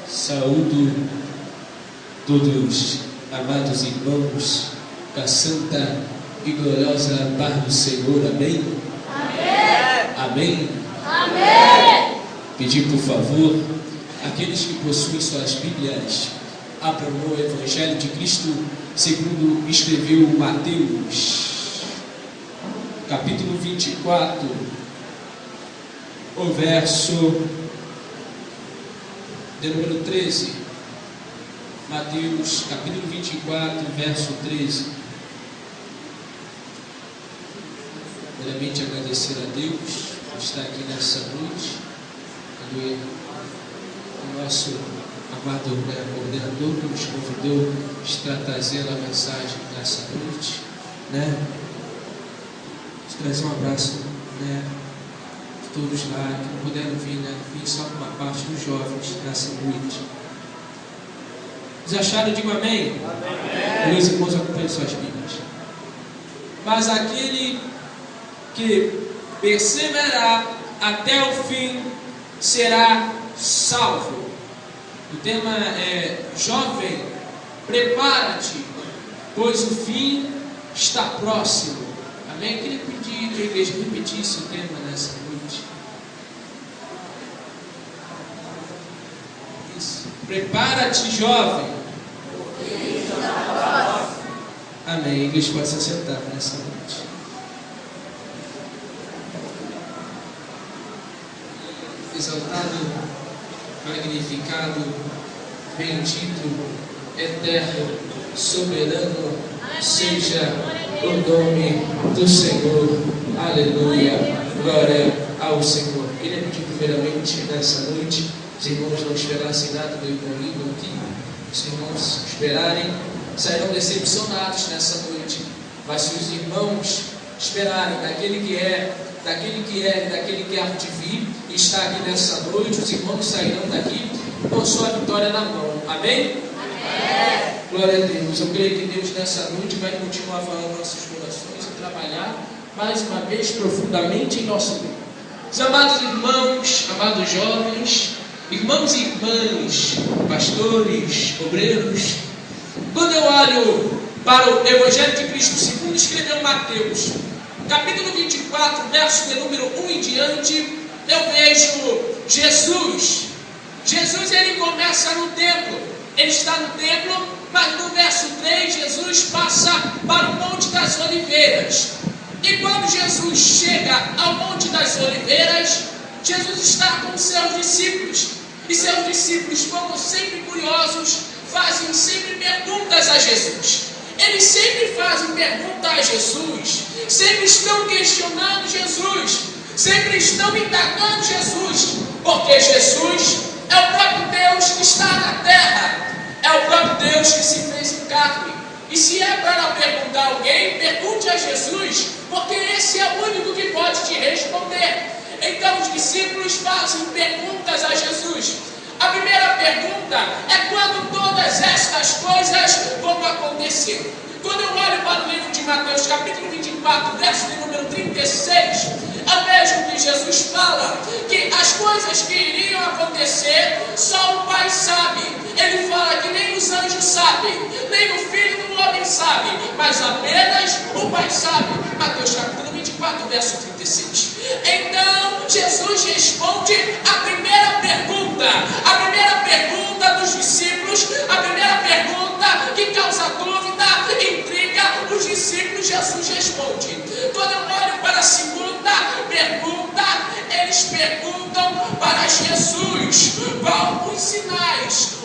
Saúdo todos amados irmãos com a santa e gloriosa paz do Senhor. Amém? Amém. Amém? Amém. Pedir por favor, aqueles que possuem suas Bíblias, abram o Evangelho de Cristo segundo escreveu Mateus, capítulo 24, o verso de número 13. Mateus, capítulo 24, verso 13. Primeiramente agradecer a Deus por estar aqui nessa noite, o nosso amado coordenador que nos convidou para trazer a mensagem nessa noite, trazer um abraço, de todos lá que não puderam vir, vim só com uma parte dos jovens nessa noite. Vocês acharam? Digo amém? Amém. Meus irmãos, acompanhem suas Bíblias. Mas aquele que perseverar até o fim será salvo. O tema é: jovem, prepara-te, pois o fim está próximo. Amém? Eu queria pedir que a igreja repetisse o tema nessa noite. Isso. Prepara-te, jovem. Amém. A igreja pode se assentar nessa noite. Exaltado, magnificado, bendito, eterno, soberano, seja o nome do Senhor. Aleluia. Glória ao Senhor. Queria pedir primeiramente nessa noite, os irmãos não esperassem nada do irmão Lindo aqui. Os irmãos esperarem, sairão decepcionados nessa noite. Mas se os irmãos esperarem daquele que é, daquele que há de vir e está aqui nessa noite, os irmãos sairão daqui com sua vitória na mão. Amém? Amém. Glória a Deus. Eu creio que Deus nessa noite vai continuar falando nossos corações e trabalhar mais uma vez profundamente em nosso meio. Os amados irmãos, amados jovens, irmãos e irmãs, pastores, obreiros, quando eu olho para o Evangelho de Cristo segundo escreveu Mateus, capítulo 24, verso de número 1 em diante, eu vejo Jesus. Jesus, ele começa no templo, ele está no templo, mas no verso 3, Jesus passa para o Monte das Oliveiras. E quando Jesus chega ao Monte das Oliveiras, Jesus está com seus discípulos. E seus discípulos, como sempre curiosos, fazem sempre perguntas a Jesus. Eles sempre fazem perguntas a Jesus, sempre estão questionando Jesus, sempre estão indagando Jesus, porque Jesus é o próprio Deus que está na terra, é o próprio Deus que se fez em carne. E se é para perguntar a alguém, pergunte a Jesus, porque esse é o único que pode te responder. Então os discípulos fazem perguntas a Jesus. A primeira pergunta é quando todas estas coisas vão acontecer. Quando eu olho para o livro de Mateus, capítulo 24, verso de número 36, eu vejo que Jesus fala que as coisas que iriam acontecer, só o Pai sabe. Ele fala que nem os anjos sabem, nem o Filho do Homem sabe, mas apenas o Pai sabe. Mateus capítulo 24, verso 36. Então, Jesus responde a primeira pergunta dos discípulos, a primeira pergunta que causa dúvida, intriga, os discípulos, Jesus responde. Quando eu olho para a segunda pergunta, eles perguntam para Jesus qual os sinais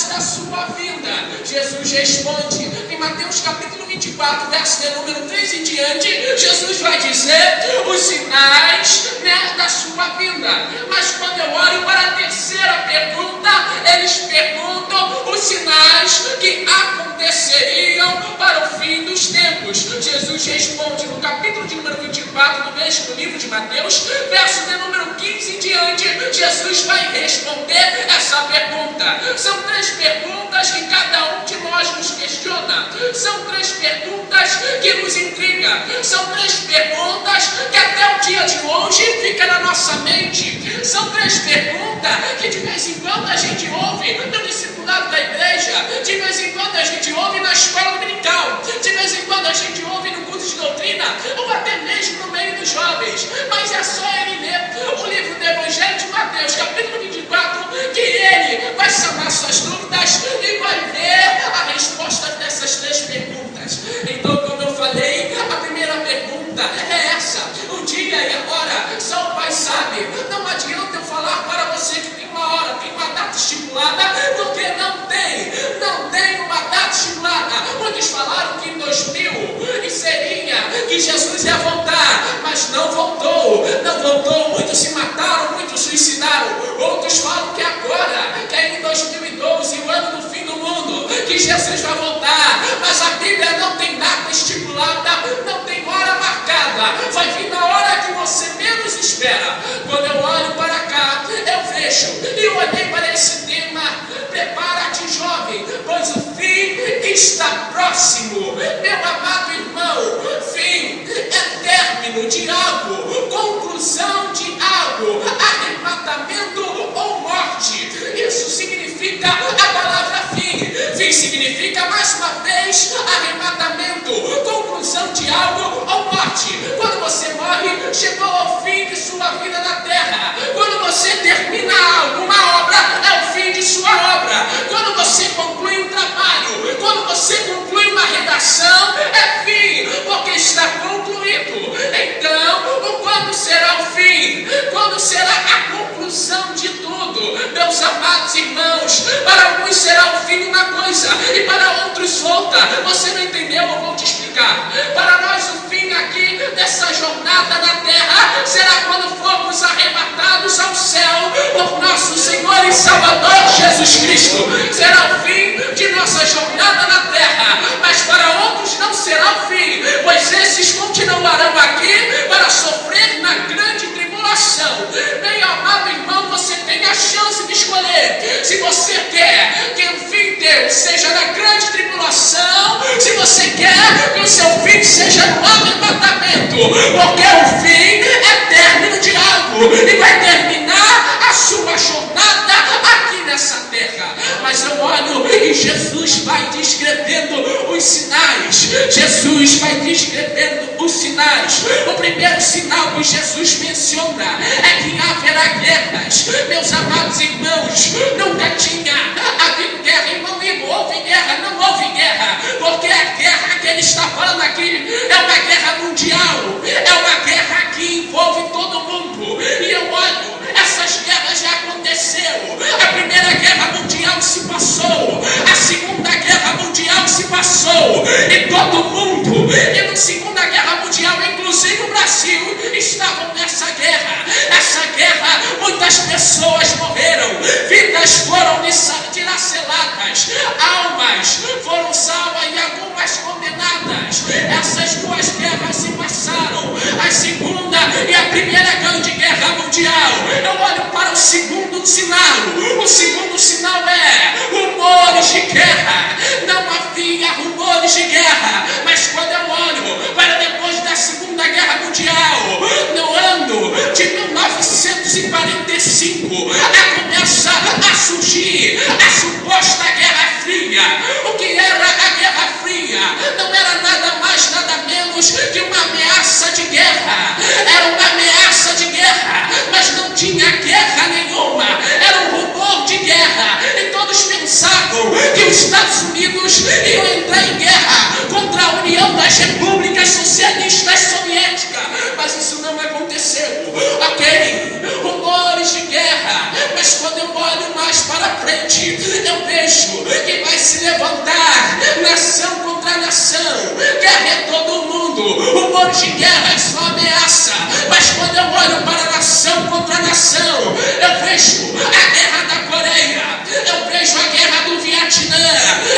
da sua vinda. Jesus responde em Mateus capítulo 24, verso de número 3 em diante, Jesus vai dizer os sinais da sua vinda. Mas quando eu olho para a terceira pergunta, eles perguntam os sinais que aconteceriam para o fim dos tempos. Jesus responde no capítulo de número 24 do livro de Mateus, verso de número 15 em diante, Jesus vai responder essa pergunta. São três perguntas que cada um de nós nos questiona. São três perguntas que nos intrigam. São três perguntas que até o dia de hoje fica na nossa mente. São três perguntas que de vez em quando a gente ouve no discipulado da igreja, de vez em quando a gente ouve na escola dominical, de vez em quando a gente ouve no curso de doutrina, ou até mesmo no meio dos jovens. Mas é só ele ler o livro do Evangelho de Mateus, capítulo 24, que ele vai sanar suas dúvidas e vai ver a resposta dessas 3 perguntas. Então, como eu falei, a primeira pergunta é essa: o dia e a hora só o Pai sabe. Não adianta eu falar para você que tem uma hora, tem uma data estipulada, porque não tem uma data estipulada. Muitos falaram que em 2000 e seria que Jesus ia voltar, mas não voltou. Muitos se mataram, muitos suicidaram. Outros falam que agora, que é em 2012, o ano do fim do mundo, que Jesus vai voltar. Mas a Bíblia não tem data estipulada, não tem hora marcada. Vai vir na hora que você menos espera. Quando eu olho para cá, eu vejo, e eu olhei para esse tema: prepara-te, jovem, pois o fim está próximo. Meu amado irmão, fim é término de algo, conclusão de algo, arrebatamento ou morte. Isso significa a palavra fim. Fim significa, mais uma vez, arrebatamento, conclusão de algo ou morte. Quando você morre, chegou ao fim de sua vida na terra. Quando você termina algo, uma obra, é o fim de sua obra. Quando você conclui um trabalho, quando você conclui uma redação, é fim, porque está concluído. Então, quando será o fim? Quando será a conclusão de tudo? Meus amados irmãos, para alguns será o fim de uma coisa e para outros outra. Você não entendeu? Eu vou te explicar. Para nós o fim aqui dessa jornada na terra será quando formos arrebatados ao céu por nosso Senhor e Salvador Jesus Cristo. Será o fim de nossa jornada na terra, mas para outros não será o fim, pois esses continuarão aqui para sofrer na grande tribulação. Meu amado irmão, você tem a chance de escolher se você quer que o fim teu seja na grande tribulação, se você quer que o seu fim seja no arrebatamento, porque o fim é término de algo e vai terminar a sua jornada aqui nessa terra. Mas eu olho e Jesus vai descrevendo os sinais. Jesus vai descrevendo os sinais. O primeiro sinal que Jesus menciona é que haverá guerras. Meus amados irmãos, nunca tinha havido guerra. Irmão, houve guerra, não houve guerra, porque a guerra que ele está falando aqui é uma guerra mundial, é uma guerra que envolve todo mundo. E eu olho, essas guerras já aconteceram. A primeira guerra mundial se passou, a segunda guerra mundial se passou, e todo mundo, e na segunda guerra mundial, inclusive o Brasil, estavam nessa guerra. Essa guerra, muitas pessoas morreram, vidas foram dilaceradas, almas foram salvas e algumas condenadas. Essas duas guerras se passaram, a segunda e a primeira grande guerra mundial. Eu olho para o segundo sinal. O segundo sinal é rumores de guerra. Não havia rumores de guerra, mas quando eu olho para depois da Segunda Guerra Mundial, no ano de 1945, começa a surgir a suposta Guerra Fria. O que era a Guerra Fria? Não era nada mais, nada menos que uma ameaça de guerra. Era uma ameaça de guerra, mas não tinha guerra nenhuma. Era um rumor de guerra. E todos pensavam que os Estados Unidos iam entrar em guerra contra a União das Repúblicas Socialistas Soviéticas. Mas isso não aconteceu. Ok, rumores de guerra. Mas quando eu olho mais para frente, eu vejo que vai se levantar nação contra nação, guerra em todo mundo. Rumores de guerra é só ameaça. Mas quando eu olho para nação contra nação, eu vejo a guerra da Coreia, eu vejo a guerra do Vietnã,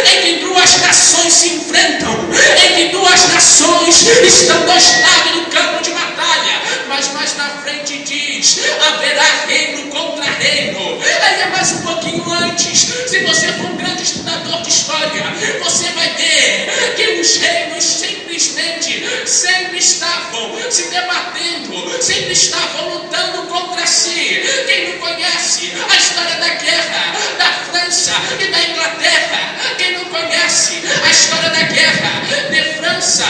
em que duas nações se enfrentam, em que duas nações estão dos lados do campo de batalha. Mas mais na frente diz: haverá reino contra reino. Aí é mais um pouquinho antes. Se você for um grande estudador de história, você vai ver que os reinos simplesmente sempre estavam se debatendo, sempre estavam lutando contra si. Quem não conhece conhece a história da guerra da França e da Inglaterra? Quem não conhece a história da guerra de França,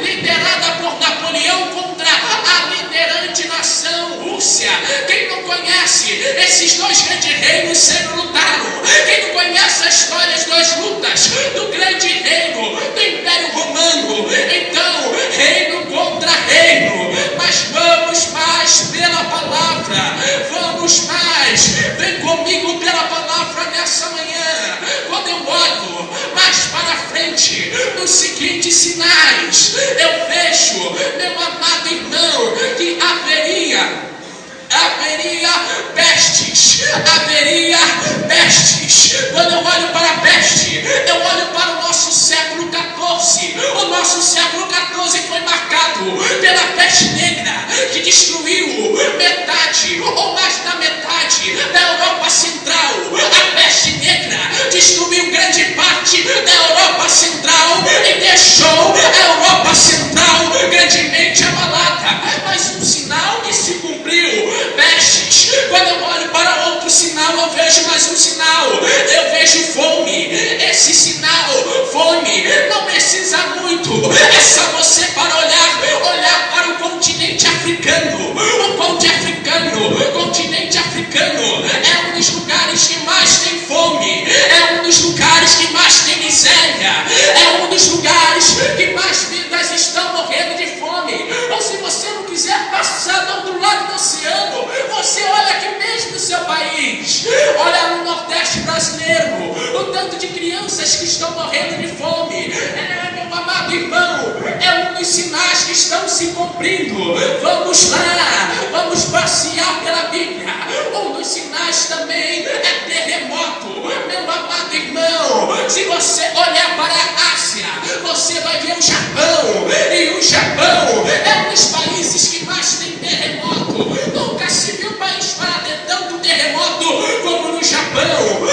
liderada por Napoleão contra a liderante nação Rússia? Quem não conhece esses dois grandes reinos sempre lutaram? Quem não conhece a história das lutas do grande reino do Império Romano? Então, reino contra reino, mas vamos mais pela palavra, vamos mais, vem comigo pela palavra nessa manhã. Quando eu olho mais para frente, nos seguintes sinais, eu vejo, meu amado irmão, que haveria pestes. Quando eu olho para a peste, eu olho para o nosso século XIV. O nosso século XIV foi marcado pela peste negra, que destruiu metade ou mais da metade da Europa Central. A peste negra destruiu grande parte da Europa Central e deixou a Europa Central grandemente abalada. Mas um sinal que se cumpriu: pestes. Quando eu olho para outro sinal, eu vejo mais um sinal. Eu vejo fome. Esse sinal, fome, não precisa muito. É só você para olhar para o continente africano. O continente africano é um dos lugares que mais tem fome. É um dos lugares que mais tem miséria. É um dos lugares que mais vidas estão morrendo de fome. Ou se você não quiser passar do outro lado do oceano, você olha aqui mesmo no seu país. Olha no Nordeste brasileiro, o tanto de crianças que estão morrendo de fome. Meu amado irmão, é um dos sinais que estão se cumprindo. Vamos lá, vamos passear pela Bíblia. Um dos sinais também é terremoto. Meu amado irmão, se você olhar para a Ásia, você vai ver o Japão. E o Japão é um dos países que mais tem terremoto. Nunca se viu país para ter tanto terremoto como no Japão.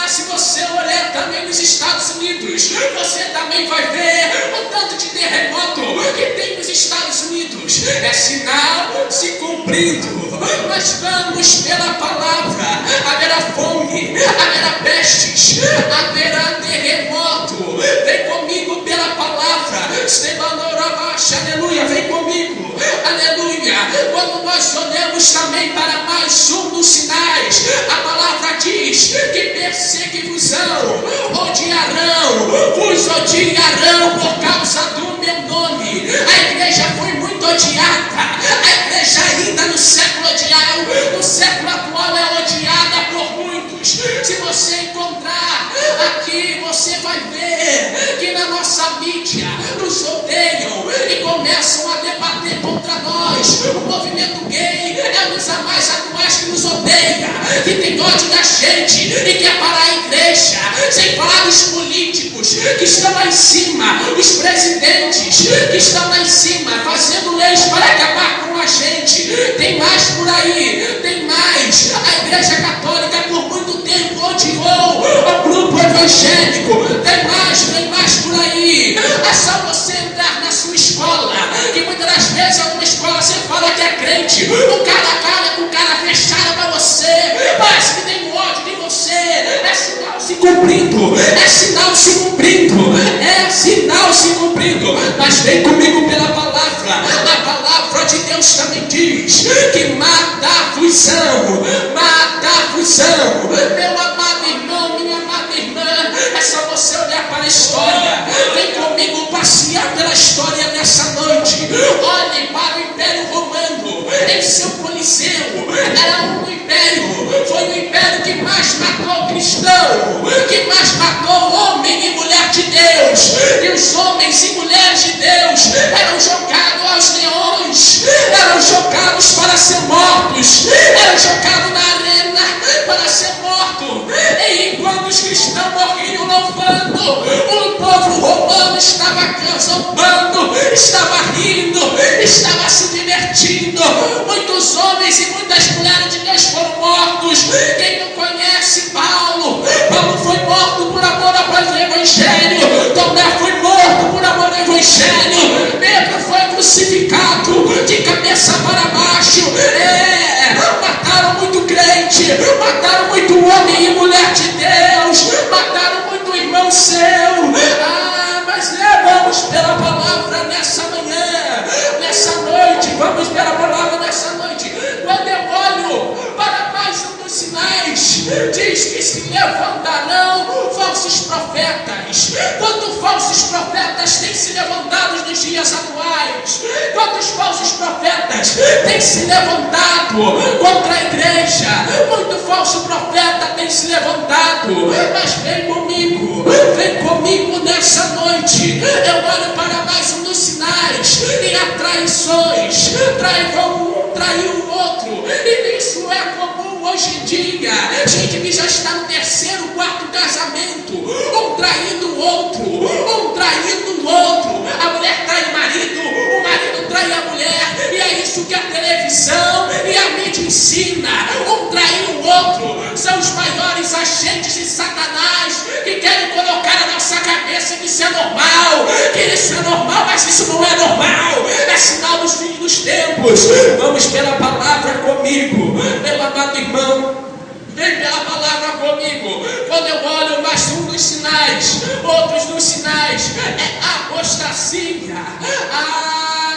Se você olhar também nos Estados Unidos, você também vai ver o tanto de terremoto que tem nos Estados Unidos. É sinal se cumprindo. Nós vamos pela palavra. Haverá fome, haverá pestes, haverá terremoto. Vem comigo pela palavra. Aleluia, vem comigo. Aleluia. Quando nós olhamos também para mais um dos sinais, a palavra diz que perseguição, vos odiarão por causa do meu nome. A igreja foi muito odiada. A igreja ainda no século atual é odiada por muitos. Se você encontrar aqui, você vai ver que na nossa mídia nos odeiam e começam a debater contra nós. O movimento gay é um dos mais atuais que nos odeia, que tem ódio da gente e quer parar a igreja. Sem vários políticos que estão lá em cima, os presidentes que estão lá em cima fazendo leis para acabar com a gente. Tem mais por aí, tem mais. A igreja católica por muito tempo odiou o grupo evangélico. Tem mais por aí. É só você entrar na sua escola, que muitas das vezes alguma escola você fala que é crente, o cara fala com cara fechada para você, parece que tem um ódio de você. É sinal se cumprindo, é sinal se cumprindo, é sinal se cumprindo. Mas vem comigo pela palavra. A palavra de Deus também diz que mata-vos-ão. Meu amado irmão, minha amada irmã, é só você olhar para a história. Vem comigo passear pela história nessa noite. Olhem para o Império Romano em seu Coliseu. Era um império, foi o império que mais matou cristão, que mais matou homem e mulher de Deus. E os homens e mulheres de Deus eram jogados aos leões, eram jogados para ser mortos, eram jogados na arena para ser morto. E enquanto os cristãos morriam louvando, o povo romano estava zombando, estava rindo, estava se divertindo. Muitos homens e muitas mulheres de Deus foram mortos. Quem não conhece Paulo foi morto por amor ao Evangelho. Tomé foi morto por amor ao Evangelho. Pedro foi crucificado de cabeça para baixo. Mataram de Deus, mataram muito irmão seu. Mas vamos pela palavra nessa manhã, nessa noite, vamos pela palavra nessa noite. Quando eu olho para mais um dos sinais, diz que se levantarão falsos profetas. Quantos falsos profetas têm se levantado nos dias atuais? Quantos falsos profetas têm se levantado contra a igreja? Muito falso profeta tem se levantado. Mas vem comigo nessa noite. Eu olho para mais um dos sinais, e há traições, um traiu o outro, e isso é comum hoje em dia. Gente que já está no terceiro, quarto casamento, um traindo o outro, a mulher trai o marido trai a mulher, e é isso que a televisão e a mídia ensina. Um trai o outro, são os maiores agentes de Satanás que querem colocar na nossa cabeça que isso é normal, mas isso não é normal, é sinal dos fins dos tempos. Vamos pela palavra comigo, meu amado irmão, vem pela palavra comigo. Quando eu olho mais um dos sinais, outros dos sinais é apostasia.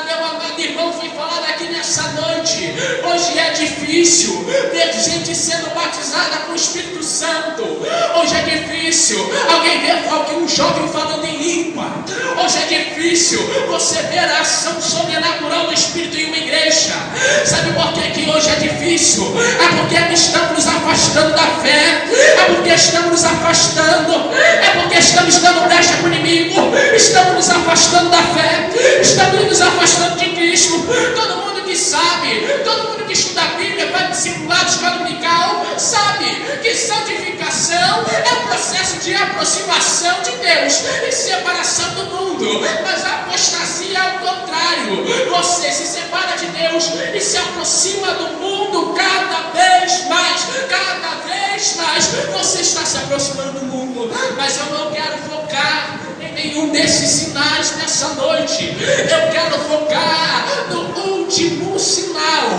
Meu amado irmão, foi falado aqui nessa noite. Hoje é difícil ver gente sendo batizada com o Espírito Santo. Hoje é difícil alguém ver um jovem falando em língua. Hoje é difícil você ver a ação sobrenatural do Espírito em uma igreja. Sabe por que hoje é difícil? É porque estamos nos afastando da fé, é porque estamos nos afastando, é porque estamos dando brecha para o inimigo, estamos nos afastando da fé, estamos nos afastando de Cristo. Todo mundo que sabe, todo mundo que estuda a Bíblia, vai discipular, escola dominical, sabe que santificação é um processo de aproximação de Deus e separação do mundo. Mas a apostasia é o contrário. Você se separa de Deus e se aproxima do mundo cada vez mais. Você está se aproximando do mundo. Mas eu não quero focar em nenhum desses sinais nessa noite. Eu quero focar no último sinal.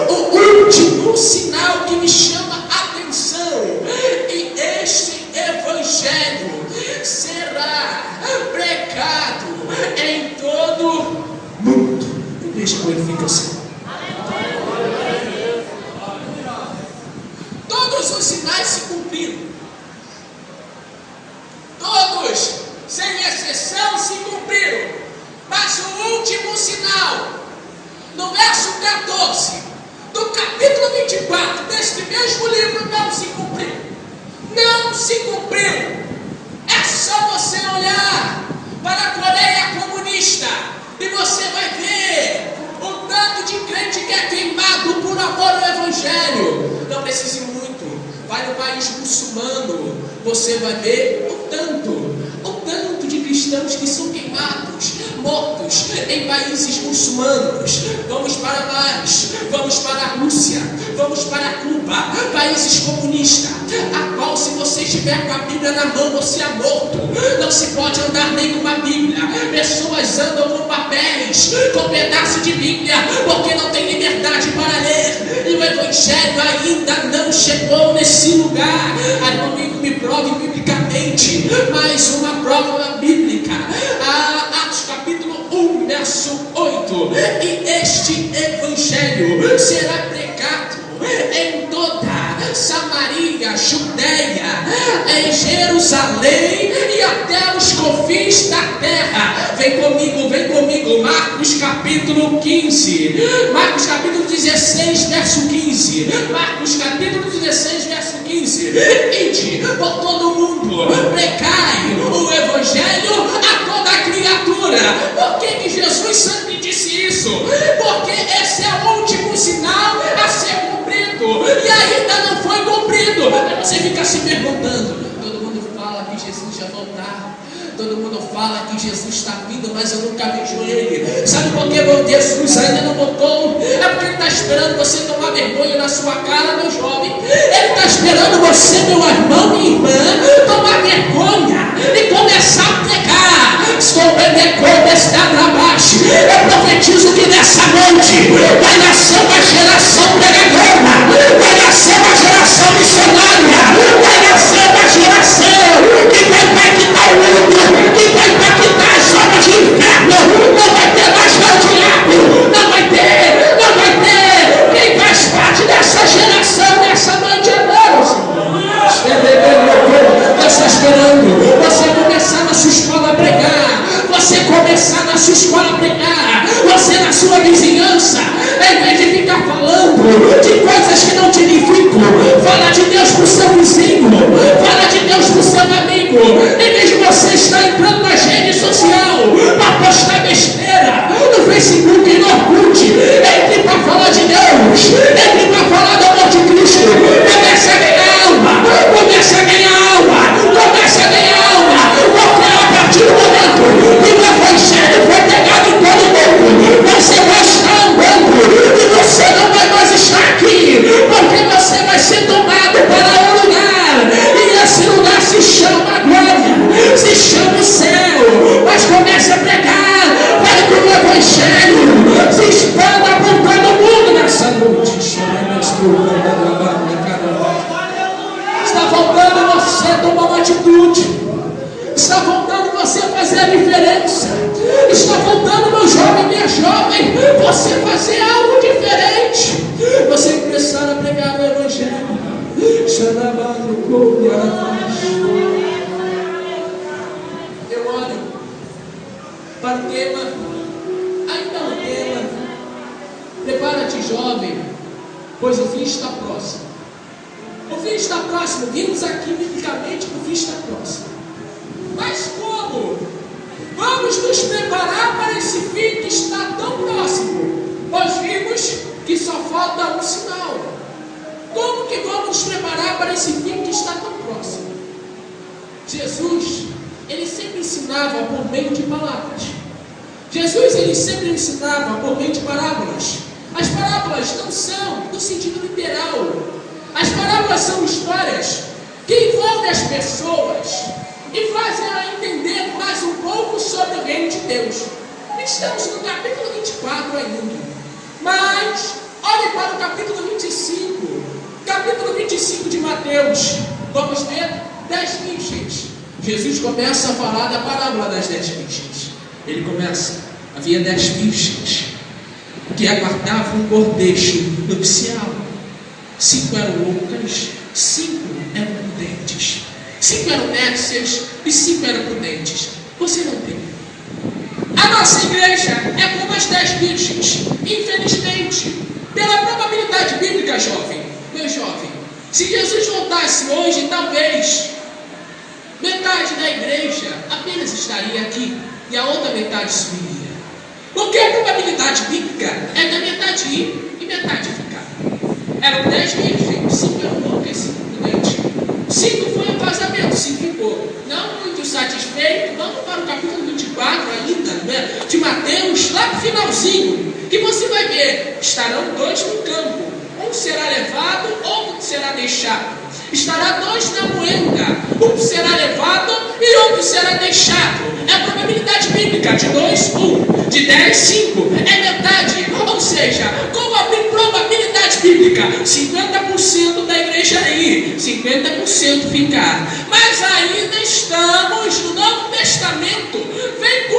O último sinal que me chama a atenção. E este evangelho será pregado em todo mundo. Deixa eu verificar assim. Todos os sinais se cumpriram. Todos, sem exceção, se cumpriram. Mas o último sinal, no verso 14 do capítulo 24 deste mesmo livro, não se cumpriu. Não se cumpriu. É só você olhar para a Coreia comunista e você vai ver o tanto de crente que é queimado por amor ao Evangelho. Não precisa ir muito. Vai no país muçulmano, você vai ver o tanto de cristãos que são queimados, mortos em países muçulmanos. Vamos para mais, vamos para a Rússia, vamos para Cuba, países comunistas, a qual se você estiver com a Bíblia na mão, você é morto. Não se pode andar nem com uma Bíblia. Pessoas andam com papéis, com pedaço de Bíblia, porque não tem liberdade para ler. E o Evangelho ainda não chegou nesse lugar. Aí comigo me prove biblicamente, mais uma prova bíblica. Atos capítulo 1, verso 8. E este Evangelho será pregado em toda Samaria, Judeia, em Jerusalém e até os confins da terra. Vem comigo, Marcos capítulo 15, Marcos capítulo 16, verso 15, Marcos capítulo 16, verso 15. Ide por todo mundo, precai o Evangelho a toda criatura. Por que Jesus sempre disse isso? Porque esse é o último sinal a ser cumprido e ainda não foi cumprido. Aí você fica se perguntando. Todo mundo fala que Jesus já voltar, todo mundo fala que Jesus está vindo, mas eu nunca vejo ele. Sabe por que meu Jesus ainda não voltou? É porque ele está esperando você tomar vergonha na sua cara, meu jovem. Ele está esperando você, meu irmão, minha irmã, tomar vergonha e começar a pecar. Eu profetizo que nessa noite vai nascer uma geração pregadora, vai nascer uma geração missionária, vai nascer Fala de Deus pro seu amigo. Em vez de você estar entrando nas redes sociais para postar besteira no Facebook e no Orkut, entre para falar de Deus, entre para falar do amor de Cristo. Comece a ganhar alma, comece a ganhar alma, comece a ganhar alma, porque a partir do momento que o evangelho foi pegado em todo mundo, você vai estar andando e você não vai mais estar aqui, porque você vai ser tomado para um lugar, e esse lugar se chama glória, se chama o céu. Mas comece a pregar, para que o evangelho se expanda por todo mundo nessa noite. Está faltando você tomar uma atitude, está faltando você fazer a diferença, está faltando, meu jovem, minha jovem, você fazer algo diferente, você começar a pregar o evangelho. Eu olho para o tema, ainda o tema, prepara-te, jovem, pois o fim está próximo. O fim está próximo. Vimos aqui biblicamente que o fim está próximo. Mas como vamos nos preparar para esse fim que está tão próximo? Nós vimos que só falta um sinal. Como que vamos nos preparar para esse fim que está tão próximo? Jesus, ele sempre ensinava por meio de palavras. Jesus, ele sempre ensinava por meio de parábolas. As parábolas não são no sentido literal. As parábolas são histórias que envolvem as pessoas e fazem ela entender mais um pouco sobre o reino de Deus. Estamos no capítulo 24 ainda. Mas, olhe para o capítulo 25. Capítulo 25 de Mateus. Vamos ver 10 virgens. Jesus começa a falar da parábola das 10 virgens. Ele começa, havia 10 virgens que aguardavam um cortejo nupcial. 5 eram loucas, 5 eram prudentes. 5 eram nécias e 5 eram prudentes. Você não tem. A nossa igreja é como as 10 virgens. Infelizmente, pela probabilidade bíblica, jovem, meu jovem, se Jesus voltasse hoje, talvez metade da igreja apenas estaria aqui e a outra metade sumiria. Porque a probabilidade bíblica é da metade ir e metade ficar. Eram 10 virgens, 5 eram loucas, 5 prudentes. 5 foi em casamento, 5 ficou. Não muito satisfeito, vamos para o capítulo 24 ainda, né, de Mateus, lá no finalzinho, que você vai ver, estarão 2 no campo, um será levado, outro será deixado. Estará 2 na moenda, um será levado e outro será deixado. É a probabilidade bíblica de 2, 1, de 10, 5, é metade. Ou seja, com a probabilidade bíblica, 50% da igreja ir, 50% ficar. Mas ainda estamos no Novo Testamento. Vem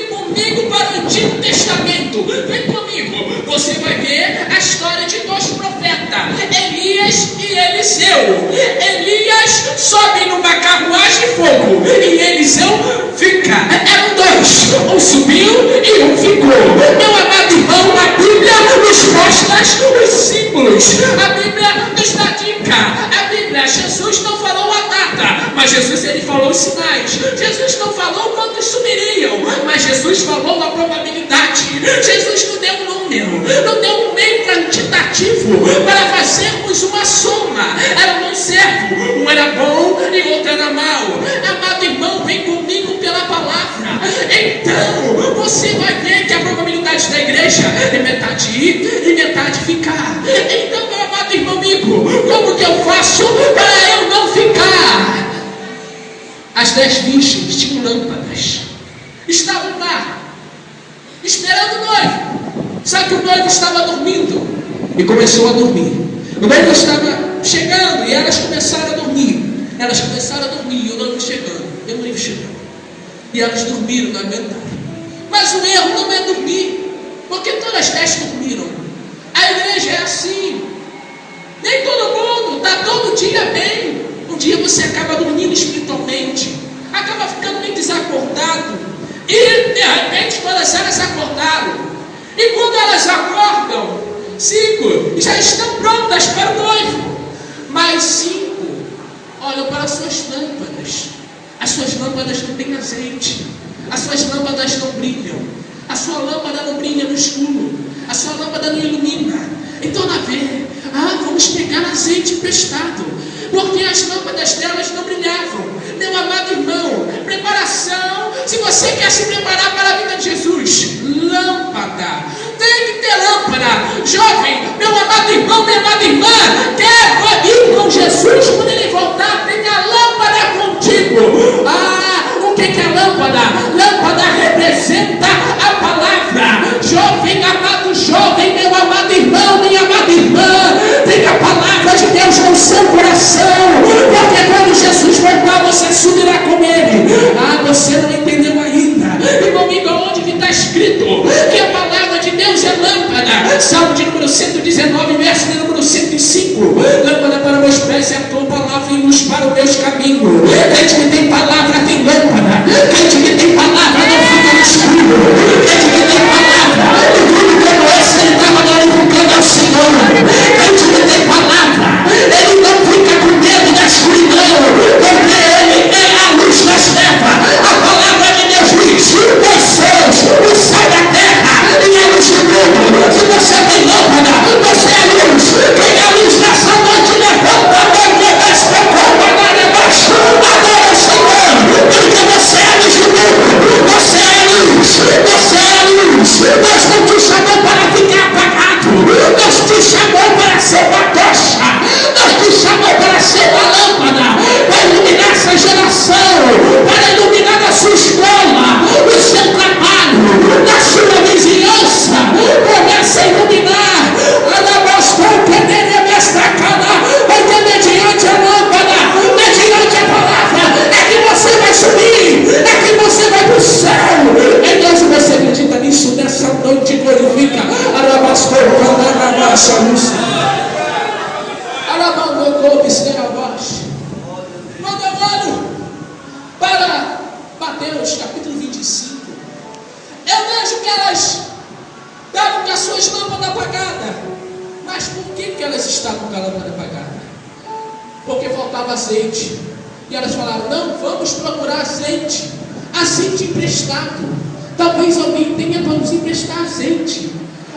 comigo para o Antigo Testamento. Vem comigo. Você vai ver a história de 2 profetas, Elias e Eliseu. Elias sobe numa carruagem de fogo e Eliseu fica. Eram 2, um subiu e um ficou. Meu amado irmão, a Bíblia nos mostra os símbolos. A Bíblia nos dá dica. A Bíblia, Jesus não falou a data, mas Jesus, ele falou os sinais. Jesus não falou quantos subiriam, mas Jesus falou a probabilidade. Jesus não deu um número, não deu um meio quantitativo para fazermos uma soma. Eram 2 servos, um era bom e outro era mau. Amado irmão, vem comigo pela palavra. Então, você vai ver que a probabilidade da igreja é metade ir e metade ficar. Então, meu amado irmão amigo, como que eu faço para eu não ficar? As 10 virgens tinham lâmpadas, estavam lá, esperando o noivo. Só que o noivo estava dormindo e começou a dormir. O noivo estava chegando e elas começaram a dormir. Elas começaram a dormir e o noivo chegando. E o noivo chegando. E elas dormiram, não aguentaram. Mas o erro não é dormir, porque todas as 10 dormiram. A igreja é assim. Nem todo mundo está todo dia bem. Um dia você acaba dormindo espiritualmente, acaba ficando meio desacordado. E de repente todas elas acordaram. E quando elas acordam, 5 já estão prontas para o noivo. Mas 5, olham para as suas lâmpadas. As suas lâmpadas não têm azeite. As suas lâmpadas não brilham. A sua lâmpada não brilha no escuro. A sua lâmpada não ilumina. Então, vamos pegar azeite emprestado, porque as lâmpadas delas não brilhavam. Meu amado irmão, preparação. Se você quer se preparar para a vida de Jesus, lâmpada. Tem que ter lâmpada. Jovem, meu amado irmão, minha amada irmã, quer ir com Jesus quando Ele voltar? Tenha a lâmpada contigo. O que é lâmpada? Lâmpada representa a palavra. Jovem, amado jovem, meu amado irmão, minha amada irmã, tenha a palavra de Deus no seu coração, porque quando Jesus voltar, você subirá com Ele. Você não entendeu ainda. E comigo, onde que está escrito que a palavra de Deus é lâmpada? Salmo de número 119, verso de número 105. Lâmpada para meus pés é a tua palavra e luz para os meus caminhos. Crente que tem palavra tem lâmpada. Crente que tem palavra não fica no escuro. Crente que tem palavra, e tudo que conhece, ele estava glorificando ao Senhor. Crente que tem palavra, ele não fica com medo da escuridão, porque ele é a luz das trevas. A palavra de Deus diz: os céus, o céu da terra e a luz do mundo. Se você tem lâmpada, você é luz. Quem é a luz nessa noite, levanta a mão e resta como agora embaixo. Adora o Senhor, porque você é a luz do mundo. Você é a luz, você é a luz. Deus não te chamou para ficar apagado. Deus te chamou para ser uma tocha. Deus te chamou para ser uma lâmpada, para iluminar essa geração, para iluminar a sua escola, o seu trabalho, na sua vizinhança. Comece a iluminar. Porque mediante a lâmpada, mediante a palavra, é que você vai subir, é que você vai para o céu. Em Deus, você acredita nisso? Nessa noite glorifica. Para Mateus capítulo 25, eu vejo que elas estavam com as suas lâmpadas apagadas. Mas por que elas estavam com a lâmpada apagada? Porque faltava azeite. E elas falaram: não, vamos procurar azeite. Azeite emprestado. Talvez alguém tenha para nos emprestar azeite.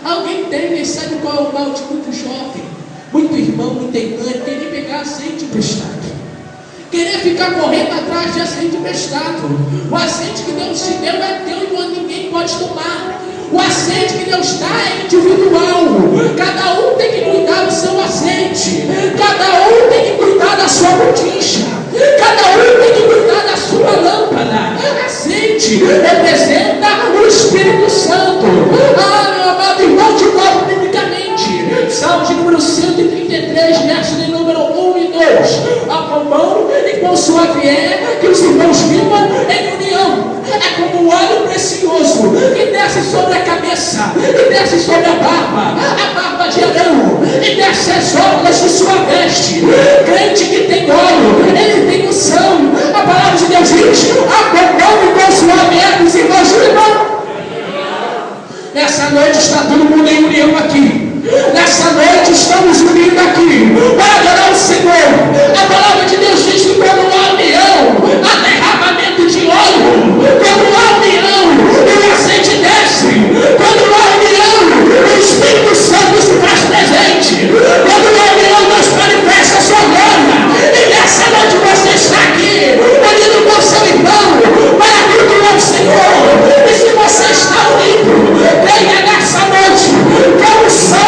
Alguém tenha, e sabe qual é o mal de muito jovem, muito irmão, muita irmã? Querer pegar azeite emprestado. Querer ficar correndo atrás de azeite emprestado. O azeite que Deus te deu é teu e ninguém pode tomar. O azeite que Deus dá é individual. Cada um tem que cuidar do seu azeite. Cada um tem que cuidar da sua botija. Cada um tem que cuidar da sua lâmpada. Azeite representa o Espírito Santo. Meu amado irmão, de novo biblicamente, Salmo de número 133, verso de número 1 e 2. Com mão e quão suave é que os irmãos vivam em união. É como um óleo precioso que desce sobre a cabeça, e desce sobre a barba de Arão, e desce as orlas de sua veste. Crente que tem óleo, ele tem unção. A palavra de Deus diz: com mão e quão suave é que os irmãos vivam. Nessa noite está todo mundo em união aqui. Nessa noite estamos unidos aqui para adorar o Senhor. A palavra de Deus diz que quando há união, há derramamento de óleo. Quando há união, o azeite desce. Quando há união, o Espírito Santo se faz presente. Quando há união, Deus manifesta a sua glória. E nessa noite você está aqui, unido com seu irmão, para cultuar o Senhor. E se você está unido, venha nessa noite com o sangue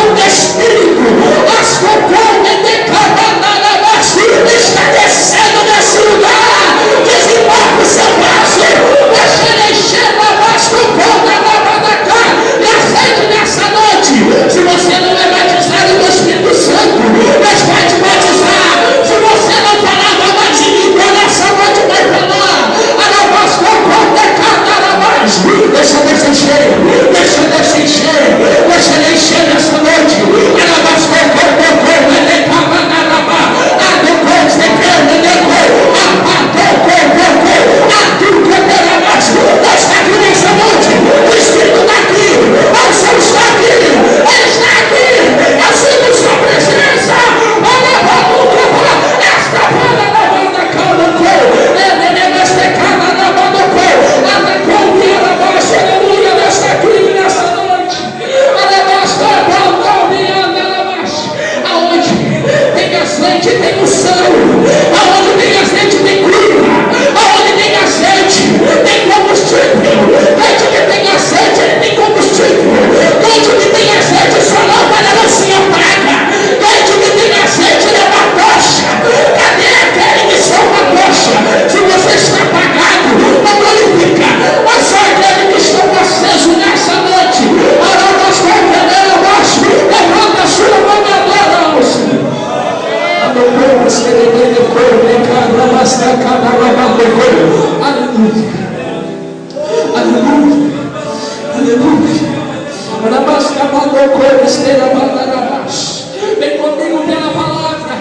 Vem comigo pela palavra,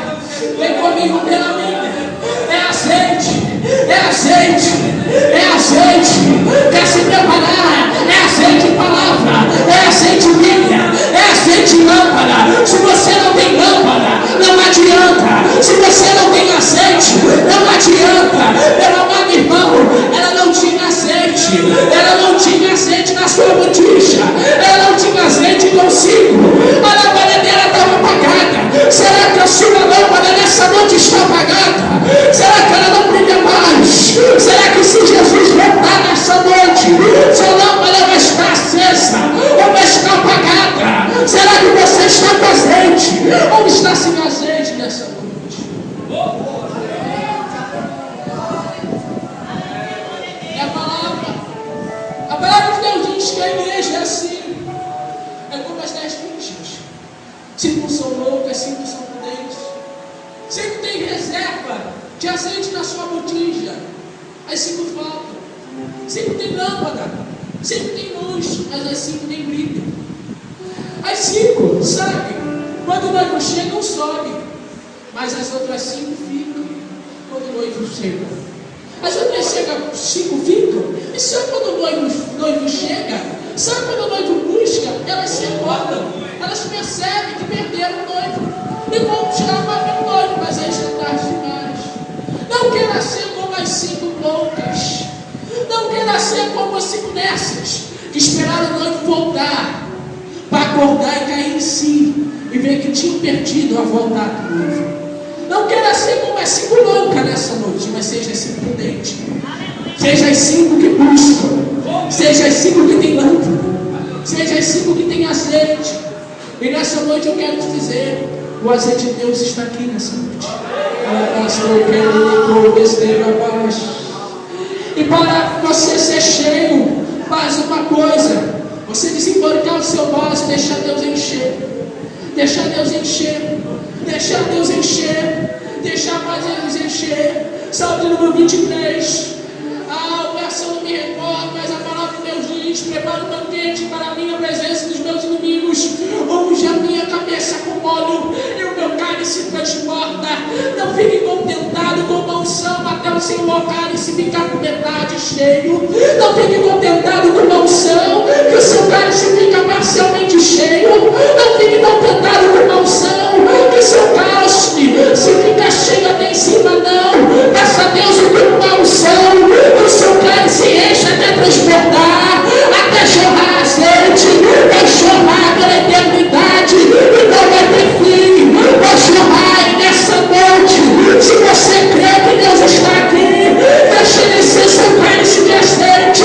vem comigo pela Bíblia. É azeite, quer se preparar, é azeite palavra, é azeite Bíblia, é azeite lâmpada. Se você não tem lâmpada, não adianta. Se você não tem azeite, não adianta. Meu amado irmão, ela não tinha azeite na sua botija, ela não tinha azeite consigo, a lâmpada dela estava apagada. Será que a sua lâmpada nessa noite está apagada? Será que ela não brilha mais? Será que se Jesus voltar nessa noite, sua lâmpada vai estar acesa ou vai estar apagada? Será que você está com azeite ou está sem azeite nessa noite? É a palavra de Deus diz que a igreja é assim, é como as 10 virgens. 5 são loucas, 5 são prudentes. 5 tem reserva de azeite na sua botija, as 5 faltam. 5 tem lâmpada, 5 tem luz, mas as 5 tem brilho. As 5, sabe, quando o noivo chega, sobe, mas as outras 5 ficam quando o noivo chega. As outras 5 ficam, e só quando o noivo chega, só quando o noivo busca, elas se acordam, elas percebem que perderam o noivo e vão buscar o noivo, mas aí já é tarde demais. Não queira ser como as 5 loucas, não queira ser como as 5 nessas que esperaram o noivo voltar para acordar e cair em si e ver que tinham perdido a vontade do noivo. Não queira ser como as 5 loucas nessa noite, mas seja as 5 prudentes. Seja as 5 que buscam, seja as 5 que tem lâmpada, seja as 5 que tem azeite. E nessa noite eu quero te dizer, o azeite de Deus está aqui nessa noite. E para você ser cheio, faz uma coisa: você desembarcar o seu vaso e deixar Deus encher. Deixar Deus encher. Deixar Deus encher. Deixar Deus encher. Salmo número 23. O verso eu não me recordo, mas a palavra de Deus diz: prepara um banquete para mim, a presença dos meus inimigos. Unge a minha cabeça com óleo e o meu cálice transborda. Não fique contentado com uma unção até o seu cálice ficar com metade cheio. Não fique contentado com uma unção que o seu cálice fica parcialmente cheio. Não fique contentado com uma unção que o seu cálice se fica cheio até em cima, não. Peça a Deus uma unção que o seu cálice enche até transbordar, até jorrar azeite, vai jorrar pela eternidade e não vai ter fim. Vai jorrar e nessa noite, se você crê que Deus está aqui, deixe descer seu cálice de azeite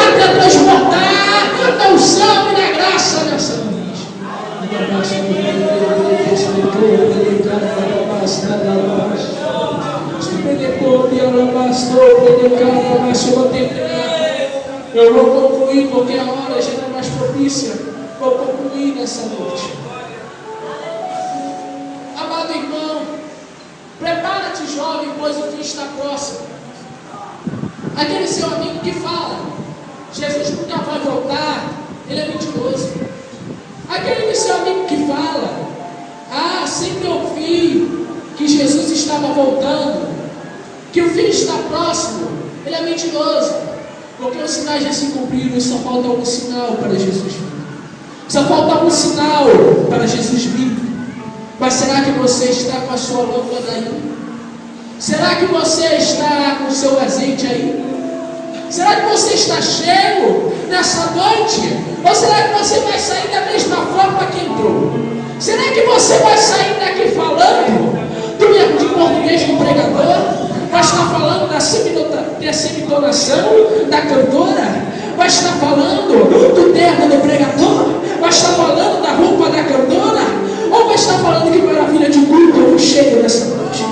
até transbordar na unção e na graça nessa noite. Eu vou concluir porque a hora já não é mais propícia. Vou concluir nessa noite. Amado irmão, prepara-te, jovem, pois o fim está próximo. Aquele seu amigo que fala Jesus nunca vai voltar, ele é mentiroso. Aquele seu amigo que fala sempre ouvi que Jesus estava voltando, que o fim está próximo, ele é mentiroso. Porque os sinais já se cumpriram e só falta algum sinal para Jesus vir. Só falta algum sinal para Jesus vir. Mas será que você está com a sua lâmpada aí? Será que você está com o seu azeite aí? Será que você está cheio nessa noite? Ou será que você vai sair da mesma forma que entrou? Será que você vai sair daqui falando de português do pregador? Vai estar falando da semitonação da cantora? Vai estar falando do terno do pregador? Vai estar falando da roupa da cantora? Ou vai estar falando que maravilha de culto eu cheio nessa noite?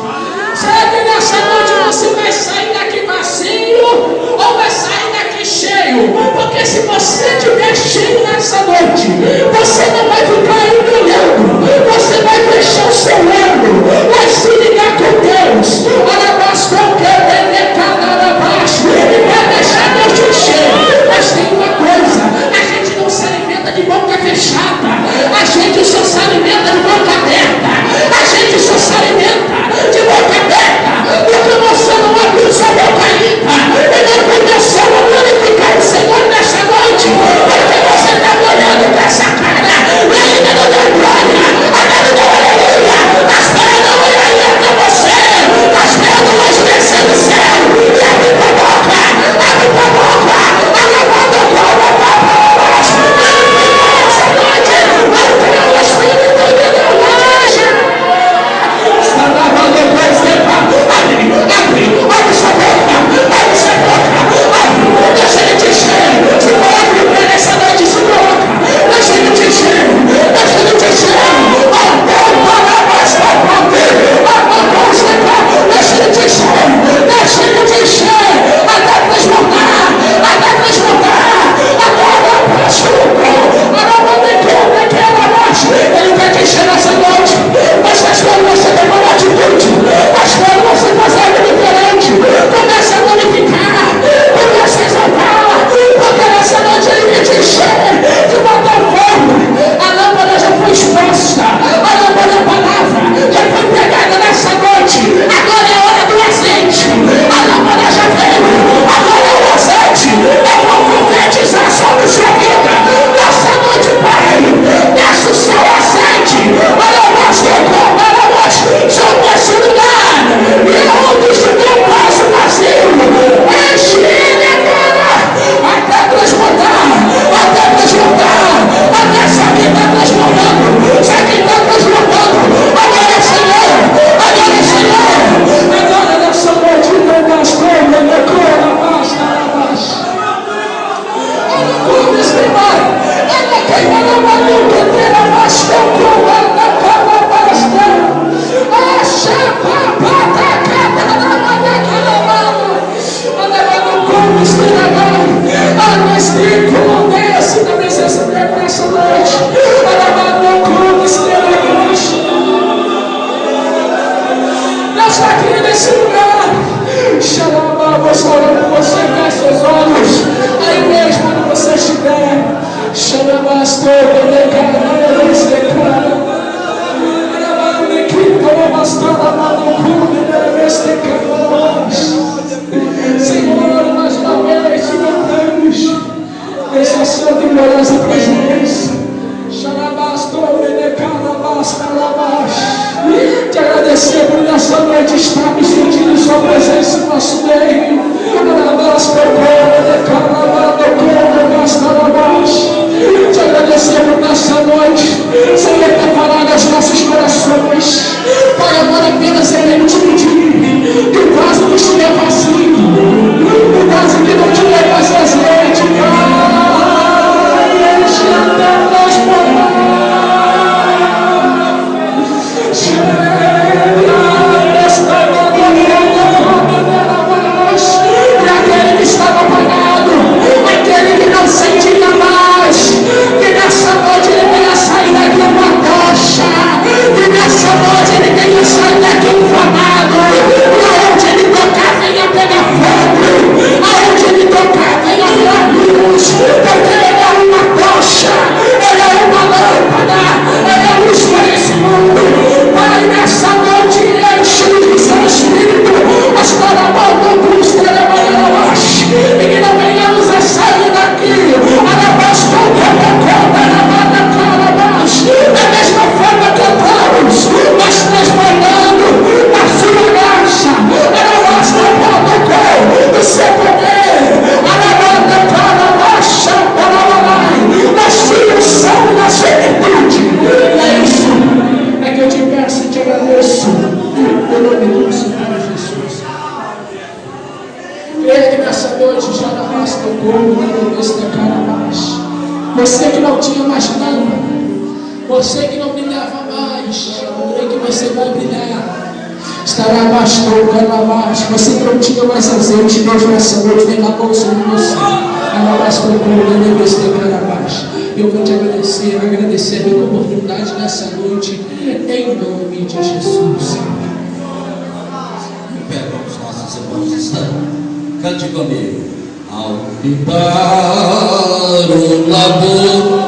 Será que nessa noite você vai sair daqui vazio ou vai sair daqui cheio? Porque se você estiver cheio nessa noite, você não vai ficar aí olhando, você vai fechar o seu olho, vai se ligar com Deus. nesse lugar. Xarabá, você orando, você fecha seus olhos. Aí mesmo onde você estiver. Xarabá, estou declarando esse declaro. Senhor, mais uma vez te louvamos nessa sua gloriosa presença. Te agradecer por nessa noite estarmos sentindo sua presença em nosso meio. Te agradecer por nessa noite, Senhor, ter falado aos nossos corações. Pai, agora apenas é te pedir que o vaso não estiver vazio, o vaso que não tiver mais azeite, Pai, enche até transbordar. E aquele que estava apagado, aquele que não sentia mais, que nessa noite ele venha sair daqui uma tocha, que nessa noite ele venha sair daqui inflamado, e aonde ele tocar venha pegar fogo, aonde ele tocar venha virar luz, porque ele é uma tocha, ele é uma lâmpada, ele é luz para esse mundo. Pai, nessa noite enche do seu Espírito, as parabólicas do Cristo, e que não venhamos a sair daqui, da mesma forma que entramos, mas transformando a sua graça, do seu poder, na sua unção, na sua virtude. É isso, é que eu te peço e te agradeço, no nome do Senhor Jesus. Creio que nessa noite já não basta o corpo, você que não tinha mais nada, você que não brilhava mais, eu creio que você vai brilhar. Estará bastou, canabás. Você que não tinha mais azeite, Deus nessa noite derramou sobre você. Eu vou te agradecer a minha oportunidade nessa noite, em nome de Jesus. Vamos nossos irmãos estão. Cante comigo. Ao limpar o labor